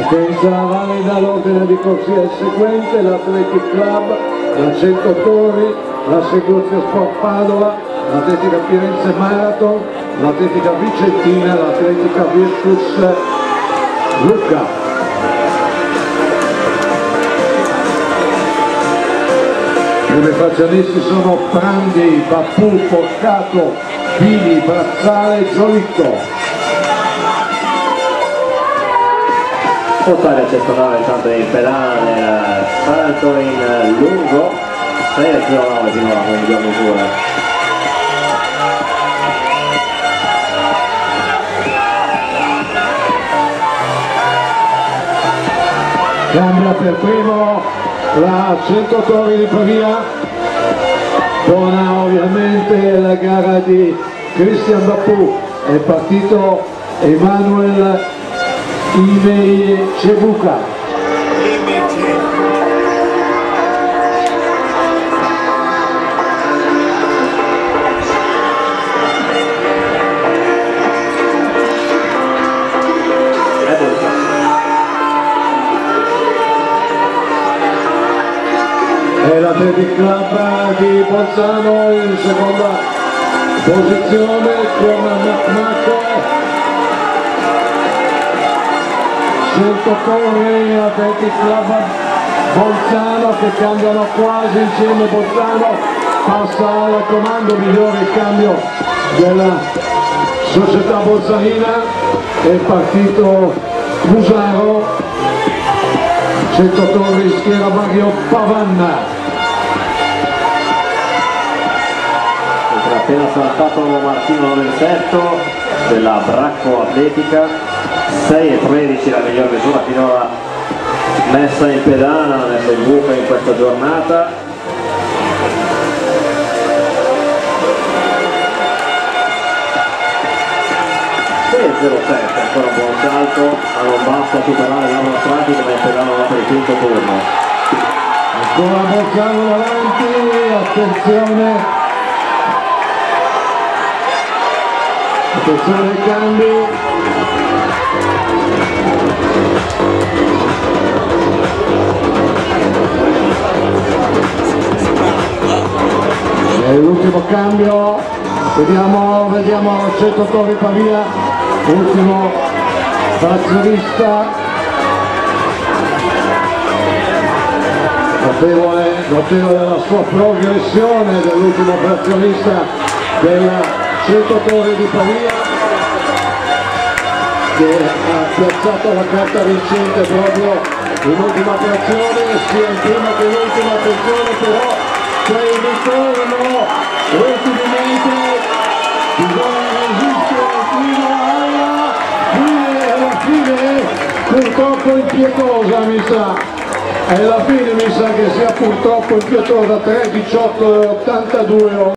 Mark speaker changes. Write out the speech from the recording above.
Speaker 1: Partenza valida, l'ordine di corsia è il seguente: l'Athletic Club, la 100 Torri, la Seguzio Sport Padova, l'Atletica Firenze Marathon, l'Atletica Vicentina, l'Atletica Virtus Lucca. I professionisti sono Prandi, Bappù, Porcato, Pini, Brazzale, Giolitto.
Speaker 2: Ottaria cestonale intanto in pedale, salto in lungo, 6,09 finora con miglior misura.
Speaker 1: Cambia per primo la 100 Torri di Pavia, buona ovviamente la gara di Cristian Bappù, è partito Emanuel Imei Cebuca. E l'Athletic Club di Bolzano in seconda posizione con Macco. 100 Torri, Athletic Club Bolzano che cambiano quasi insieme. Bolzano passa al comando, migliore il cambio della società bolzanina, è partito Musaro. 100 Torri schiera Mario Pavanna.
Speaker 2: Appena saltato Martino Novensetto della Bracco Atletica, 6,13 la miglior misura finora messa in pedana, messa in buca in questa giornata. Ancora un buon salto, ma non basta superare l'Aula Pratica, ma in pedana per il quinto turno.
Speaker 1: Ancora Bolzano davanti, attenzione. Attenzione ai cambi. E l'ultimo cambio, vediamo 100 Torri Pavia, ultimo frazionista. Notevole la sua progressione dell'ultimo frazionista della 100 Torri di Pavia, che ha piazzato la carta vincente proprio in ultima trazione, sia in prima che in ultima. Attenzione però, c'è il ritorno, ultimi metri, bisogna resistere fino alla fine, purtroppo impietosa mi sa. E alla fine mi sa che sia purtroppo impietosa, 3,18,82.